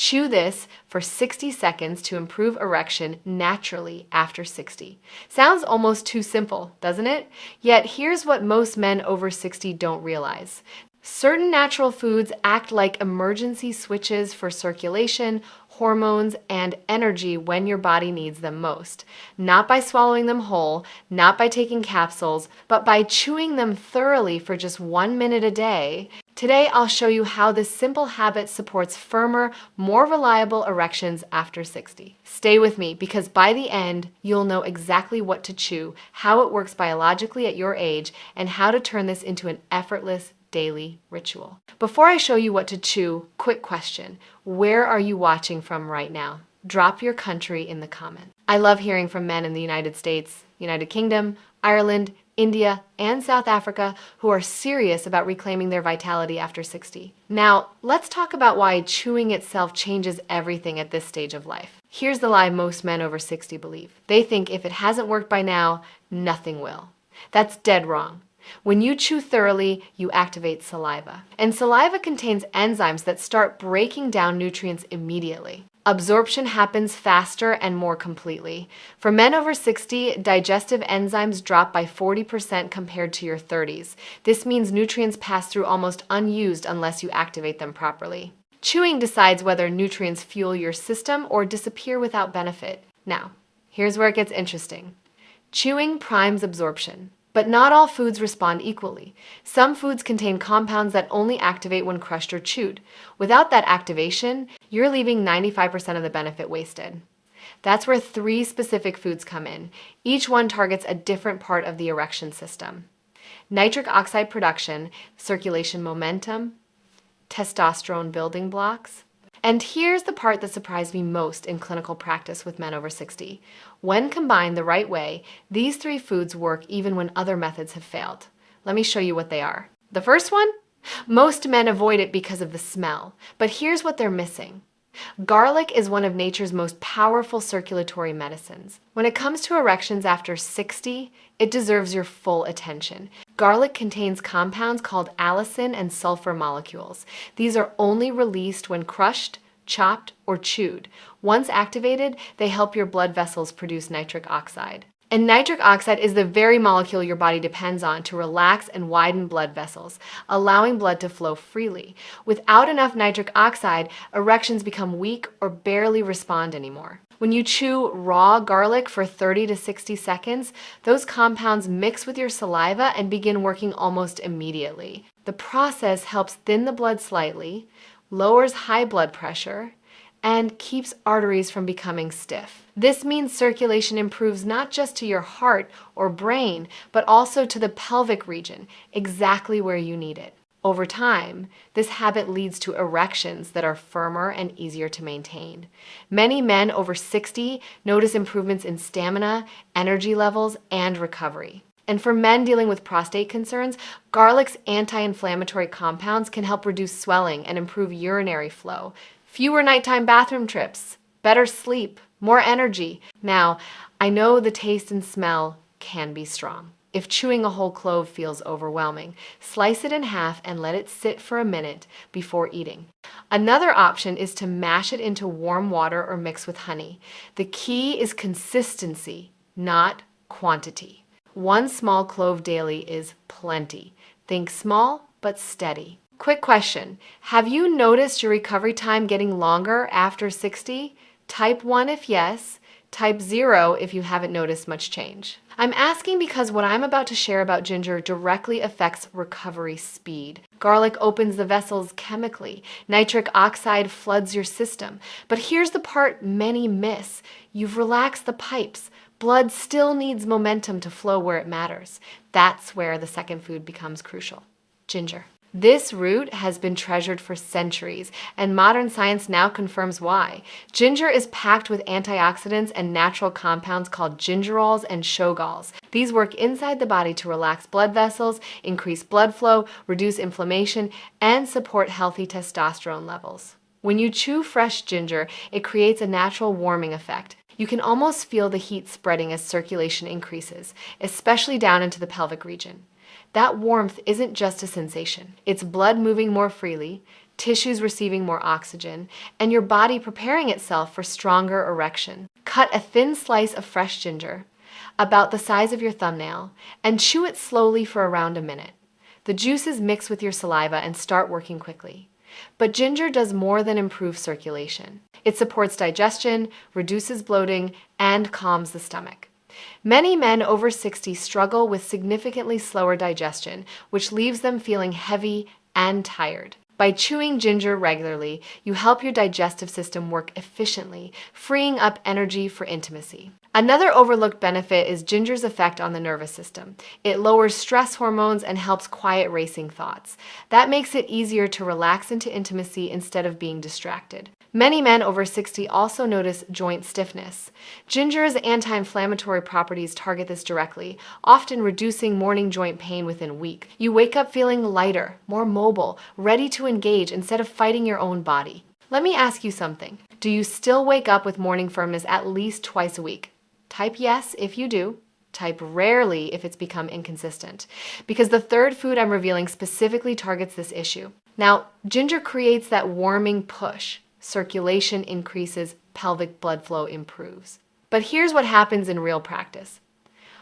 Chew this for 60 seconds to improve erection naturally after 60. Sounds almost too simple, doesn't it? Yet here's what most men over 60 don't realize. Certain natural foods act like emergency switches for circulation, hormones, and energy when your body needs them most. Not by swallowing them whole, not by taking capsules, but by chewing them thoroughly for just 1 minute a day. Today, I'll show you how this simple habit supports firmer, more reliable erections after 60. Stay with me because by the end, you'll know exactly what to chew, how it works biologically at your age, and how to turn this into an effortless daily ritual. Before I show you what to chew, quick question. Where are you watching from right now? Drop your country in the comments. I love hearing from men in the United States, United Kingdom, Ireland, India, and South Africa who are serious about reclaiming their vitality after 60. Now, let's talk about why chewing itself changes everything at this stage of life. Here's the lie most men over 60 believe. They think if it hasn't worked by now, nothing will. That's dead wrong. When you chew thoroughly, you activate saliva. And saliva contains enzymes that start breaking down nutrients immediately. Absorption happens faster and more completely. For men over 60, digestive enzymes drop by 40% compared to your 30s. This means nutrients pass through almost unused unless you activate them properly. Chewing decides whether nutrients fuel your system or disappear without benefit. Now, here's where it gets interesting. Chewing primes absorption. But not all foods respond equally. Some foods contain compounds that only activate when crushed or chewed. Without that activation, you're leaving 95% of the benefit wasted. That's where 3 specific foods come in. Each one targets a different part of the erection system. Nitric oxide production, circulation momentum, testosterone building blocks. And here's the part that surprised me most in clinical practice with men over 60. When combined the right way, these 3 foods work even when other methods have failed. Let me show you what they are. The first one? Most men avoid it because of the smell, but here's what they're missing. Garlic is one of nature's most powerful circulatory medicines. When it comes to erections after 60, it deserves your full attention. Garlic contains compounds called allicin and sulfur molecules. These are only released when crushed, chopped, or chewed. Once activated, they help your blood vessels produce nitric oxide. And nitric oxide is the very molecule your body depends on to relax and widen blood vessels, allowing blood to flow freely. Without enough nitric oxide, erections become weak or barely respond anymore. When you chew raw garlic for 30 to 60 seconds, those compounds mix with your saliva and begin working almost immediately. The process helps thin the blood slightly, lowers high blood pressure, and keeps arteries from becoming stiff. This means circulation improves not just to your heart or brain, but also to the pelvic region, exactly where you need it. Over time, this habit leads to erections that are firmer and easier to maintain. Many men over 60 notice improvements in stamina, energy levels, and recovery. And for men dealing with prostate concerns, garlic's anti-inflammatory compounds can help reduce swelling and improve urinary flow. Fewer nighttime bathroom trips, better sleep, more energy. Now, I know the taste and smell can be strong. If chewing a whole clove feels overwhelming, slice it in half and let it sit for a minute before eating. Another option is to mash it into warm water or mix with honey. The key is consistency, not quantity. 1 small clove daily is plenty. Think small but steady. Quick question. Have you noticed your recovery time getting longer after 60? Type 1 if yes, type 0 if you haven't noticed much change. I'm asking because what I'm about to share about ginger directly affects recovery speed. Garlic opens the vessels chemically. Nitric oxide floods your system. But here's the part many miss. You've relaxed the pipes. Blood still needs momentum to flow where it matters. That's where the second food becomes crucial. Ginger. This root has been treasured for centuries, and modern science now confirms why. Ginger is packed with antioxidants and natural compounds called gingerols and shogalls. These work inside the body to relax blood vessels, increase blood flow, reduce inflammation, and support healthy testosterone levels. When you chew fresh ginger, it creates a natural warming effect. You can almost feel the heat spreading as circulation increases, especially down into the pelvic region. That warmth isn't just a sensation. It's blood moving more freely, tissues receiving more oxygen, and your body preparing itself for stronger erection. Cut a thin slice of fresh ginger, about the size of your thumbnail, and chew it slowly for around a minute. The juices mix with your saliva and start working quickly. But ginger does more than improve circulation. It supports digestion, reduces bloating, and calms the stomach. Many men over 60 struggle with significantly slower digestion, which leaves them feeling heavy and tired. By chewing ginger regularly, you help your digestive system work efficiently, freeing up energy for intimacy. Another overlooked benefit is ginger's effect on the nervous system. It lowers stress hormones and helps quiet racing thoughts. That makes it easier to relax into intimacy instead of being distracted. Many men over 60 also notice joint stiffness. Ginger's anti-inflammatory properties target this directly, often reducing morning joint pain within a week. You wake up feeling lighter, more mobile, ready to engage instead of fighting your own body. Let me ask you something. Do you still wake up with morning firmness at least twice a week? Type yes if you do. Type rarely if it's become inconsistent, because the third food I'm revealing specifically targets this issue. Now, ginger creates that warming push. Circulation increases, pelvic blood flow improves. But here's what happens in real practice.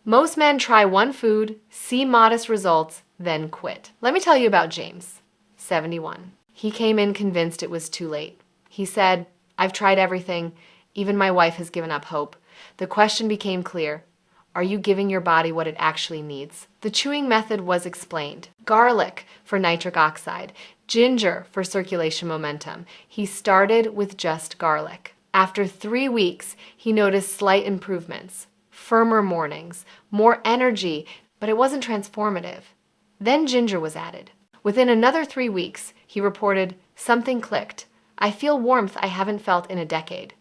Most men try one food, see modest results, then quit. Let me tell you about James, 71. He came in convinced it was too late. He said, "I've tried everything. Even my wife has given up hope." The question became clear. Are you giving your body what it actually needs? The chewing method was explained. Garlic for nitric oxide, ginger for circulation momentum. He started with just garlic. After 3 weeks, he noticed slight improvements, firmer mornings, more energy, but it wasn't transformative. Then ginger was added. Within another 3 weeks, he reported, "Something clicked. I feel warmth I haven't felt in a decade."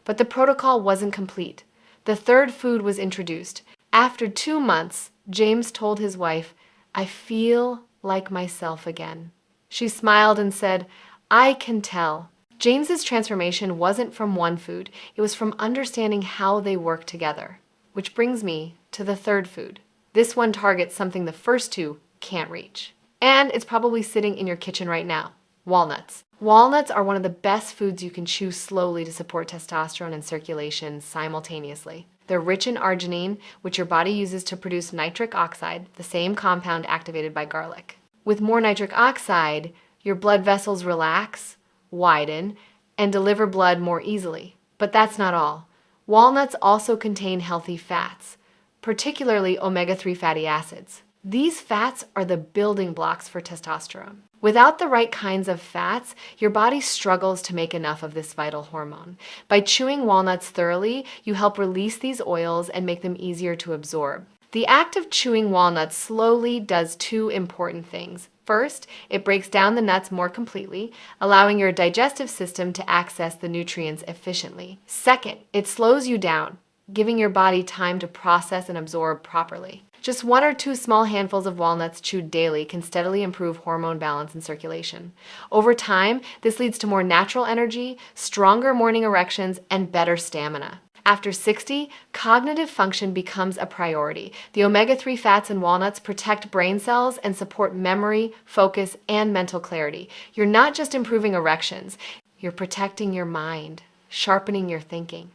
But the protocol wasn't complete. The third food was introduced. After 2 months, James told his wife, "I feel like myself again." She smiled and said, "I can tell." James's transformation wasn't from one food. It was from understanding how they work together. Which brings me to the third food. This one targets something the first two can't reach. And it's probably sitting in your kitchen right now. Walnuts. Walnuts are one of the best foods you can chew slowly to support testosterone and circulation simultaneously. They're rich in arginine, which your body uses to produce nitric oxide, the same compound activated by garlic. With more nitric oxide, your blood vessels relax, widen, and deliver blood more easily. But that's not all. Walnuts also contain healthy fats, particularly omega-3 fatty acids. These fats are the building blocks for testosterone. Without the right kinds of fats, your body struggles to make enough of this vital hormone. By chewing walnuts thoroughly, you help release these oils and make them easier to absorb. The act of chewing walnuts slowly does 2 important things. First, it breaks down the nuts more completely, allowing your digestive system to access the nutrients efficiently. Second, it slows you down, giving your body time to process and absorb properly. Just 1 or 2 small handfuls of walnuts chewed daily can steadily improve hormone balance and circulation. Over time, this leads to more natural energy, stronger morning erections, and better stamina. After 60, cognitive function becomes a priority. The omega-3 fats in walnuts protect brain cells and support memory, focus, and mental clarity. You're not just improving erections, you're protecting your mind, sharpening your thinking,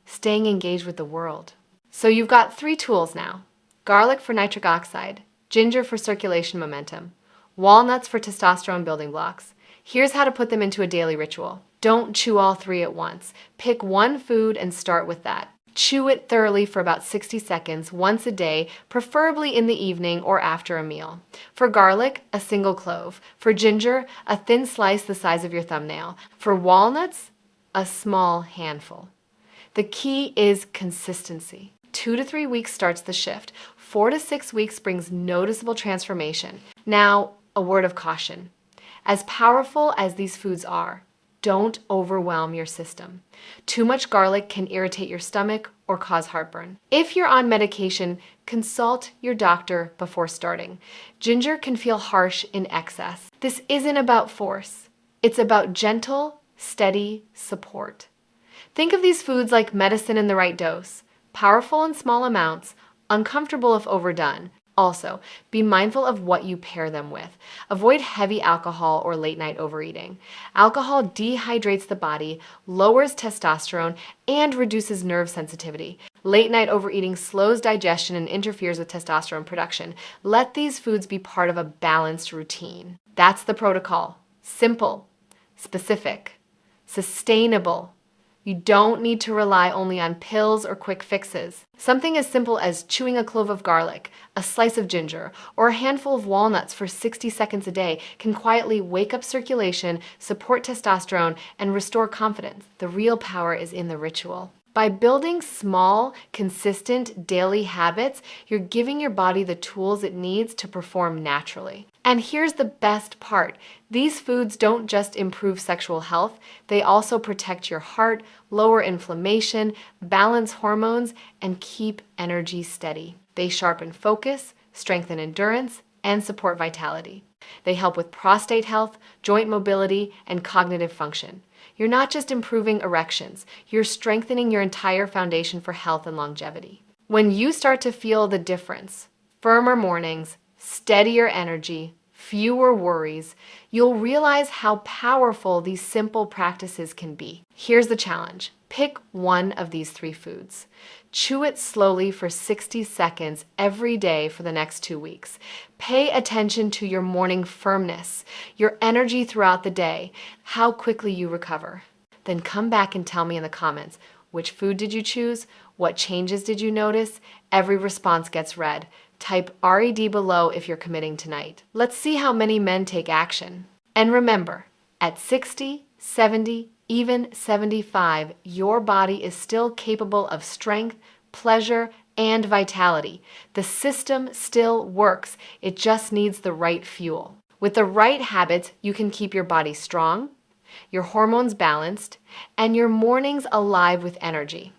staying engaged with the world. So you've got 3 tools now. Garlic for nitric oxide, ginger for circulation momentum, walnuts for testosterone building blocks. Here's how to put them into a daily ritual. Don't chew all 3 at once. Pick one food and start with that. Chew it thoroughly for about 60 seconds once a day, preferably in the evening or after a meal. For garlic, a single clove. For ginger, a thin slice the size of your thumbnail. For walnuts, a small handful. The key is consistency. 2 to 3 weeks starts the shift. 4 to 6 weeks brings noticeable transformation. Now, a word of caution. As powerful as these foods are, don't overwhelm your system. Too much garlic can irritate your stomach or cause heartburn. If you're on medication, consult your doctor before starting. Ginger can feel harsh in excess. This isn't about force. It's about gentle, steady support. Think of these foods like medicine in the right dose. Powerful in small amounts, uncomfortable if overdone, Also, be mindful of what you pair them with. Avoid heavy alcohol or late night overeating. Alcohol dehydrates the body, lowers testosterone, and reduces nerve sensitivity. Late night overeating slows digestion and interferes with testosterone production. Let these foods be part of a balanced routine. That's the protocol. Simple, specific, sustainable. You don't need to rely only on pills or quick fixes. Something as simple as chewing a clove of garlic, a slice of ginger, or a handful of walnuts for 60 seconds a day can quietly wake up circulation, support testosterone, and restore confidence. The real power is in the ritual. By building small, consistent daily habits, you're giving your body the tools it needs to perform naturally. And here's the best part. These foods don't just improve sexual health, they also protect your heart, lower inflammation, balance hormones, and keep energy steady. They sharpen focus, strengthen endurance, and support vitality. They help with prostate health, joint mobility, and cognitive function. You're not just improving erections, you're strengthening your entire foundation for health and longevity. When you start to feel the difference, firmer mornings, steadier energy, fewer worries, you'll realize how powerful these simple practices can be. Here's the challenge. Pick one of these 3 foods. Chew it slowly for 60 seconds every day for the next 2 weeks. Pay attention to your morning firmness, your energy throughout the day, how quickly you recover. Then come back and tell me in the comments, which food did you choose? What changes did you notice? Every response gets read. Type RED below if you're committing tonight. Let's see how many men take action. And remember, at 60, 70, even 75, your body is still capable of strength, pleasure, and vitality. The system still works. It just needs the right fuel. With the right habits, you can keep your body strong, your hormones balanced, and your mornings alive with energy.